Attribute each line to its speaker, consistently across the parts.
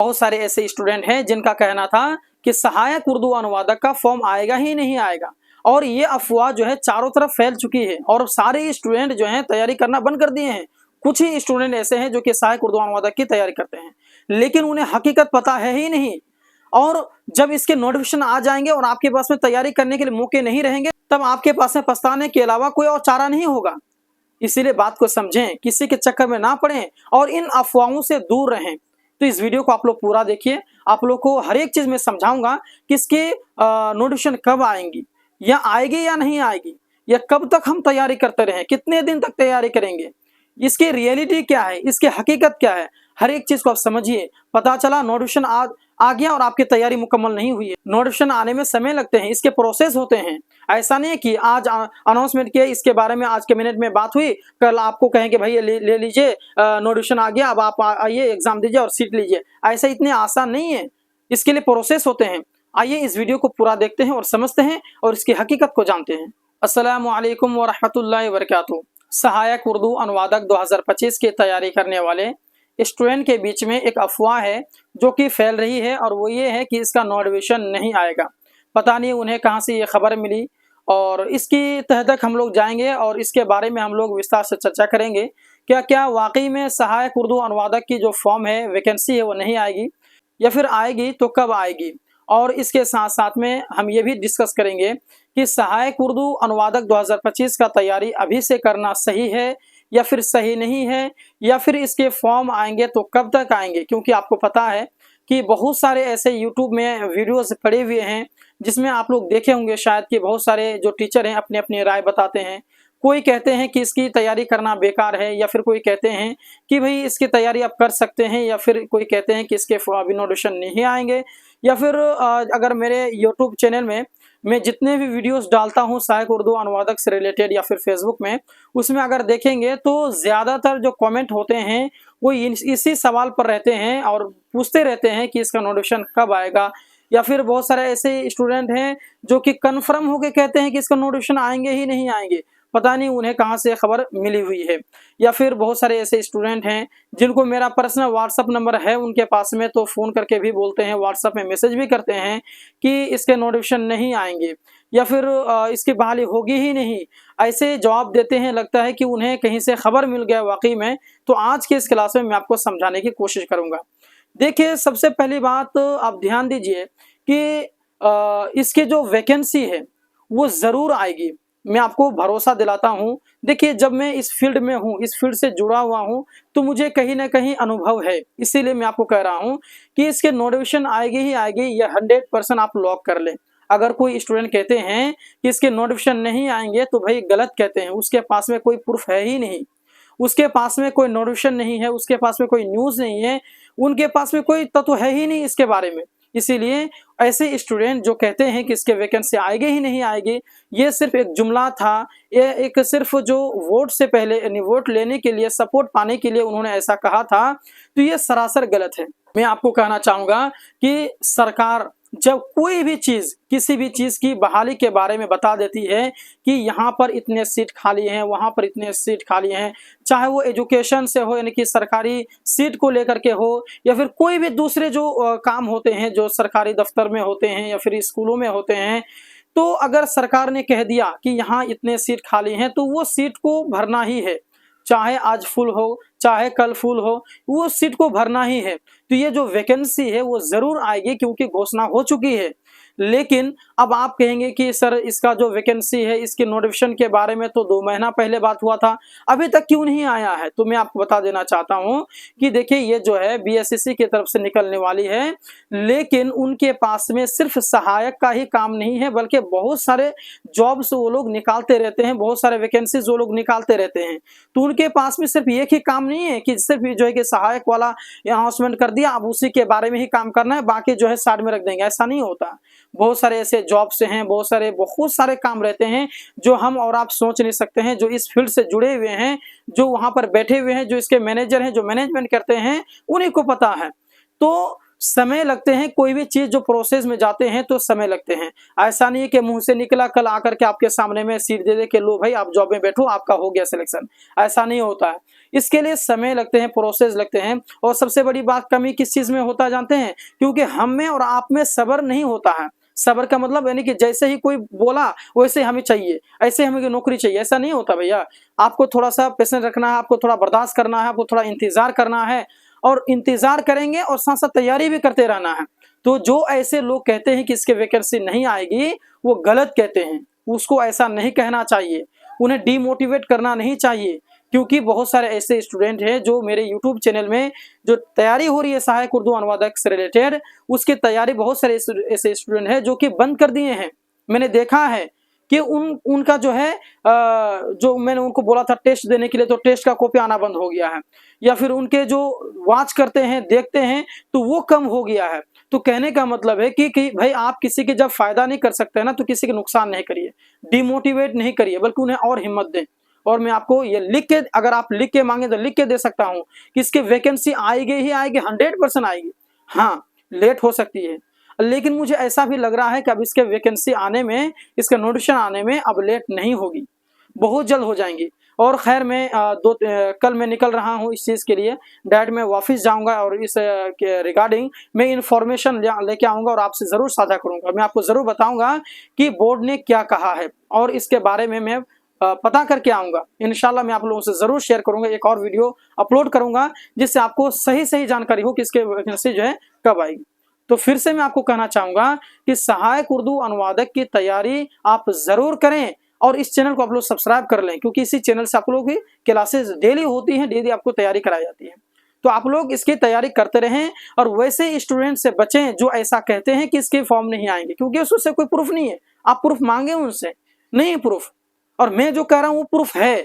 Speaker 1: बहुत सारे ऐसे स्टूडेंट हैं जिनका कहना था कि सहायक उर्दू अनुवादक का फॉर्म आएगा ही नहीं आएगा, और ये अफवाह जो है चारों तरफ फैल चुकी है और सारे स्टूडेंट जो हैं तैयारी करना बंद कर दिए हैं। कुछ ही स्टूडेंट ऐसे हैं जो कि सहायक उर्दू अनुवादक की तैयारी करते हैं, लेकिन उन्हें हकीकत पता है ही नहीं। और जब इसके नोटिफिकेशन आ जाएंगे और आपके पास में तैयारी करने के लिए मौके नहीं रहेंगे, तब आपके पास में पछताने के अलावा कोई और चारा नहीं होगा। इसीलिए बात को समझें, किसी के चक्कर में ना पड़ें और इन अफवाहों से दूर रहें। तो इस वीडियो को आप लोग पूरा देखिए, आप लोग को हर एक चीज में समझाऊंगा कि इसके नोटिफिकेशन कब आएंगी, या आएगी या नहीं आएगी, या कब तक हम तैयारी करते रहें, कितने दिन तक तैयारी करेंगे, इसकी रियलिटी क्या है, इसकी हकीकत क्या है, हर एक चीज को आप समझिए। पता चला नोटिफिकेशन आ गया और आपकी तैयारी मुकम्मल नहीं हुई है। नोटिफिकेशन आने में समय लगते हैं, इसके प्रोसेस होते हैं। ऐसा नहीं है कि आज अनाउंसमेंट किया, इसके बारे में आज के मिनट में बात हुई, कल आपको कहेंगे भाई ले लीजिए नोटिफिकेशन आ गया, अब आप आइए एग्जाम दीजिए और सीट लीजिए। ऐसा इतने आसान नहीं है, इसके लिए प्रोसेस होते हैं। आइए इस वीडियो को पूरा देखते हैं और समझते हैं और इसकी हकीकत को जानते हैं। अस्सलामु अलैकुम व रहमतुल्लाहि व बरकातुहू। सहायक उर्दू अनुवादक 2025 की तैयारी करने वाले स्टूडेंट के बीच में एक अफवाह है जो कि फैल रही है, और वो ये है कि इसका नोटिफिकेशन नहीं आएगा। पता नहीं उन्हें कहाँ से ये खबर मिली, और इसकी तह तक हम लोग जाएंगे और इसके बारे में हम लोग विस्तार से चर्चा करेंगे। क्या वाकई में सहायक उर्दू अनुवादक की जो फॉर्म है, वैकेंसी है, वो नहीं आएगी, या फिर आएगी तो कब आएगी। और इसके साथ साथ में हम ये भी डिस्कस करेंगे कि सहायक उर्दू अनुवादक 2025 का तैयारी अभी से करना सही है या फिर सही नहीं है, या फिर इसके फॉर्म आएंगे तो कब तक आएंगे। क्योंकि आपको पता है कि बहुत सारे ऐसे यूट्यूब में वीडियोस पड़े हुए हैं जिसमें आप लोग देखे होंगे शायद कि बहुत सारे जो टीचर हैं अपनी अपनी राय बताते हैं। कोई कहते हैं कि इसकी तैयारी करना बेकार है, या फिर कोई कहते हैं कि भाई इसकी तैयारी आप कर सकते हैं, या फिर कोई कहते हैं कि इसके अभी नोटिफिकेशन नहीं आएंगे। या फिर अगर मेरे यूट्यूब चैनल में मैं जितने भी वीडियोस डालता हूं सहायक उर्दू अनुवादक से रिलेटेड, या फिर फेसबुक में, उसमें अगर देखेंगे तो ज़्यादातर जो कमेंट होते हैं वो इसी सवाल पर रहते हैं और पूछते रहते हैं कि इसका नोटिफिकेशन कब आएगा। या फिर बहुत सारे ऐसे स्टूडेंट हैं जो कि कन्फर्म होकर कहते हैं कि इसका नोटिफिकेशन आएंगे ही नहीं आएंगे, पता नहीं उन्हें कहाँ से खबर मिली हुई है। या फिर बहुत सारे ऐसे स्टूडेंट हैं जिनको मेरा पर्सनल व्हाट्सअप नंबर है उनके पास में, तो फ़ोन करके भी बोलते हैं, व्हाट्सअप में मैसेज भी करते हैं कि इसके नोटिफिकेशन नहीं आएंगे, या फिर इसकी बहाली होगी ही नहीं। ऐसे जवाब देते हैं, लगता है कि उन्हें कहीं से खबर मिल गया वाकई में। तो आज के इस क्लास में मैं आपको समझाने की कोशिश करूँगा। देखिए, सबसे पहली बात आप ध्यान दीजिए कि इसकी जो वैकेंसी है वो ज़रूर आएगी, मैं आपको भरोसा दिलाता हूँ। देखिए, जब मैं इस फील्ड में हूँ, इस फील्ड से जुड़ा हुआ हूँ, तो मुझे कहीं ना कहीं अनुभव है। इसीलिए मैं आपको कह रहा हूँ कि इसके नोटिफिकेशन आएगी ही आएगी, ये 100% आप लॉक कर लें। अगर कोई स्टूडेंट कहते हैं कि इसके नोटिफिकेशन नहीं आएंगे तो भाई गलत कहते हैं, उसके पास में कोई प्रूफ है ही नहीं, उसके पास में कोई नोटिफिकेशन नहीं है, उसके पास में कोई न्यूज़ नहीं है, उनके पास में कोई तत्व है ही नहीं इसके बारे में। इसीलिए ऐसे स्टूडेंट जो कहते हैं कि इसके वैकेंसी आएगी ही नहीं आएगी, ये सिर्फ एक जुमला था, ये एक सिर्फ जो वोट से पहले यानी वोट लेने के लिए, सपोर्ट पाने के लिए उन्होंने ऐसा कहा था, तो ये सरासर गलत है। मैं आपको कहना चाहूँगा कि सरकार जब कोई भी चीज़, किसी भी चीज़ की बहाली के बारे में बता देती है कि यहाँ पर इतने सीट खाली हैं, वहाँ पर इतने सीट खाली हैं, चाहे वो एजुकेशन से हो यानी कि सरकारी सीट को लेकर के हो, या फिर कोई भी दूसरे जो काम होते हैं जो सरकारी दफ्तर में होते हैं या फिर स्कूलों में होते हैं, तो अगर सरकार ने कह दिया कि यहाँ इतने सीट खाली हैं तो वो सीट को भरना ही है, चाहे आज फुल हो चाहे कल फुल हो, वो सीट को भरना ही है। तो ये जो वैकेंसी है वो ज़रूर आएगी क्योंकि घोषणा हो चुकी है। लेकिन अब आप कहेंगे कि सर इसका जो वैकेंसी है इसके नोटिफिकेशन के बारे में तो 2 महीना पहले बात हुआ था, अभी तक क्यों नहीं आया है। तो मैं आपको बता देना चाहता हूँ कि देखिए, ये जो है बीएसएससी की तरफ से निकलने वाली है, लेकिन उनके पास में सिर्फ सहायक का ही काम नहीं है, बल्कि बहुत सारे जॉब्स वो लोग निकालते रहते हैं, बहुत सारे वैकेंसीज वो लोग निकालते रहते हैं। तो उनके पास में सिर्फ एक ही काम नहीं है कि सिर्फ जो है कि सहायक वाला अनाउंसमेंट कर दिया, अब उसी के बारे में ही काम करना है, बाकी जो है साइड में रख देंगे, ऐसा नहीं होता। बहुत सारे ऐसे जॉब्स हैं, बहुत सारे काम रहते हैं जो हम और आप सोच नहीं सकते हैं। जो इस फील्ड से जुड़े हुए हैं, जो वहां पर बैठे हुए हैं, जो इसके मैनेजर हैं, जो मैनेजमेंट करते हैं, उन्हीं को पता है। तो समय लगते हैं, कोई भी चीज जो प्रोसेस में जाते हैं तो समय लगते हैं। ऐसा नहीं है कि मुंह से निकला कल आकर के आपके सामने में सीट दे दे के लो भाई आप जॉब में बैठो आपका हो गया सिलेक्शन, ऐसा नहीं होता है। इसके लिए समय लगते हैं, प्रोसेस लगते हैं। और सबसे बड़ी बात कमी किस चीज में होता जानते हैं? क्योंकि हम में और आप में सब्र नहीं होता है। सब्र का मतलब यानी कि जैसे ही कोई बोला वैसे हमें चाहिए, ऐसे हमें नौकरी चाहिए, ऐसा नहीं होता भैया। आपको थोड़ा सा पेशेंस रखना है, आपको थोड़ा बर्दाश्त करना है, आपको थोड़ा इंतजार करना है, और इंतजार करेंगे और साथ साथ तैयारी भी करते रहना है। तो जो ऐसे लोग कहते हैं कि इसके वैकेंसी नहीं आएगी, वो गलत कहते हैं। उसको ऐसा नहीं कहना चाहिए, उन्हें डीमोटिवेट करना नहीं चाहिए। क्योंकि बहुत सारे ऐसे स्टूडेंट हैं जो मेरे यूट्यूब चैनल में जो तैयारी हो रही है सहायक उर्दू अनुवादक से रिलेटेड, उसकी तैयारी बहुत सारे ऐसे स्टूडेंट हैं जो कि बंद कर दिए हैं। मैंने देखा है कि उनका जो है जो मैंने उनको बोला था टेस्ट देने के लिए, तो टेस्ट का कॉपी आना बंद हो गया है, या फिर उनके जो वॉच करते हैं देखते हैं तो वो कम हो गया है। तो कहने का मतलब है कि भाई आप किसी की जब फायदा नहीं कर सकते हैं ना, तो किसी के नुकसान नहीं करिए, डिमोटिवेट नहीं करिए, बल्कि उन्हें और हिम्मत दें। और मैं आपको ये लिख के, अगर आप लिख के मांगे तो लिख के दे सकता हूं कि इसकी वैकेंसी आएगी ही आएगी, 100% आएगी। हाँ, लेट हो सकती है, लेकिन मुझे ऐसा भी लग रहा है कि अब इसके वैकेंसी आने में, इसका नोटिफिकेशन आने में अब लेट नहीं होगी, बहुत जल्द हो जाएंगी। और खैर मैं कल मैं निकल रहा हूँ इस चीज़ के लिए, डायरेक्ट मैं ऑफिस जाऊंगा और इस के रिगार्डिंग मैं इन्फॉर्मेशन लेके आऊँगा और आपसे ज़रूर साझा करूँगा। मैं आपको ज़रूर बताऊँगा कि बोर्ड ने क्या कहा है, और इसके बारे में मैं पता करके आऊँगा। इंशाल्लाह मैं आप लोगों से ज़रूर शेयर करूँगा, एक और वीडियो अपलोड करूँगा जिससे आपको सही जानकारी हो कि इसके वैकेंसी जो है कब आएगी। तो फिर से मैं आपको कहना चाहूँगा कि सहायक उर्दू अनुवादक की तैयारी आप ज़रूर करें, और इस चैनल को आप लोग सब्सक्राइब कर लें, क्योंकि इसी चैनल से आप लोगों की क्लासेस डेली होती हैं, डेली आपको तैयारी कराई जाती है। तो आप लोग इसकी तैयारी करते रहें, और वैसे स्टूडेंट से बचें जो ऐसा कहते हैं कि इसके फॉर्म नहीं आएंगे, क्योंकि उससे कोई प्रूफ नहीं है। आप प्रूफ मांगे उनसे, नहीं प्रूफ, और मैं जो कह रहा हूँ वो प्रूफ है।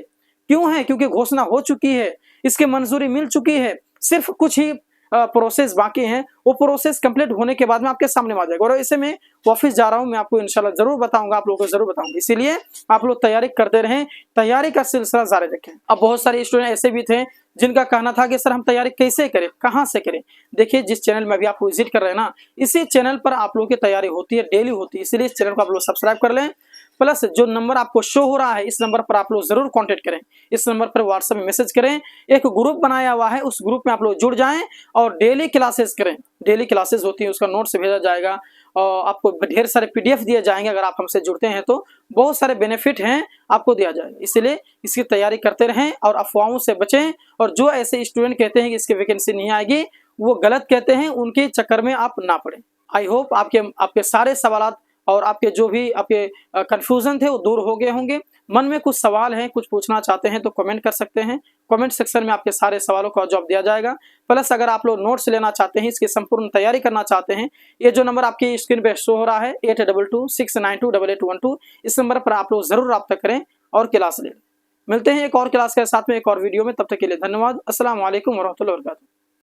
Speaker 1: क्यों है? क्योंकि घोषणा हो चुकी है, इसकी मंजूरी मिल चुकी है, सिर्फ कुछ ही प्रोसेस बाकी हैं। वो प्रोसेस कंप्लीट होने के बाद में आपके सामने आ जाएगा। और ऐसे में ऑफिस जा रहा हूं, मैं आपको इंशाल्लाह जरूर बताऊंगा, आप लोगों को जरूर बताऊंगा। इसीलिए आप लोग तैयारी करते रहें, तैयारी का सिलसिला जारी रखें। अब बहुत सारे स्टूडेंट ऐसे भी थे जिनका कहना था कि सर हम तैयारी कैसे करें, कहाँ से करें। देखिए, जिस चैनल में अभी आप विजिट कर रहे हैं ना, इसी चैनल पर आप लोगों की तैयारी होती है, डेली होती है। इसीलिए इस चैनल को आप लोग सब्सक्राइब कर लें। प्लस जो नंबर आपको शो हो रहा है, इस नंबर पर आप लोग जरूर कांटेक्ट करें, इस नंबर पर व्हाट्सएप में मैसेज करें। एक ग्रुप बनाया हुआ है, उस ग्रुप में आप लोग जुड़ जाएं और डेली क्लासेस करें। डेली क्लासेस होती है, उसका नोट्स भेजा जाएगा और आपको ढेर सारे PDF दिए जाएंगे। अगर आप हमसे जुड़ते हैं तो बहुत सारे बेनिफिट हैं, आपको दिया जाएगा। इसलिए इसकी तैयारी करते रहें और अफवाहों से बचें। और जो ऐसे स्टूडेंट कहते हैं कि इसकी वैकेंसी नहीं आएगी, वो गलत कहते हैं, उनके चक्कर में आप ना पड़ें। आई होप आपके सारे सवालात और आपके जो भी आपके कंफ्यूजन थे वो दूर हो गए होंगे। मन में कुछ सवाल हैं, कुछ पूछना चाहते हैं तो कमेंट कर सकते हैं। कमेंट सेक्शन में आपके सारे सवालों का जवाब दिया जाएगा। प्लस अगर आप लोग नोट्स लेना चाहते हैं, इसकी संपूर्ण तैयारी करना चाहते हैं, ये जो नंबर आपकी स्क्रीन पे शो हो रहा है 8226928812, इस नंबर पर आप लोग जरूर रब्ता करें और क्लास लें। मिलते हैं एक और क्लास के साथ में एक और वीडियो में, तब तक के लिए धन्यवाद। अस्सलाम वालेकुम वरहमतुल्लाहि वबरकातुहू।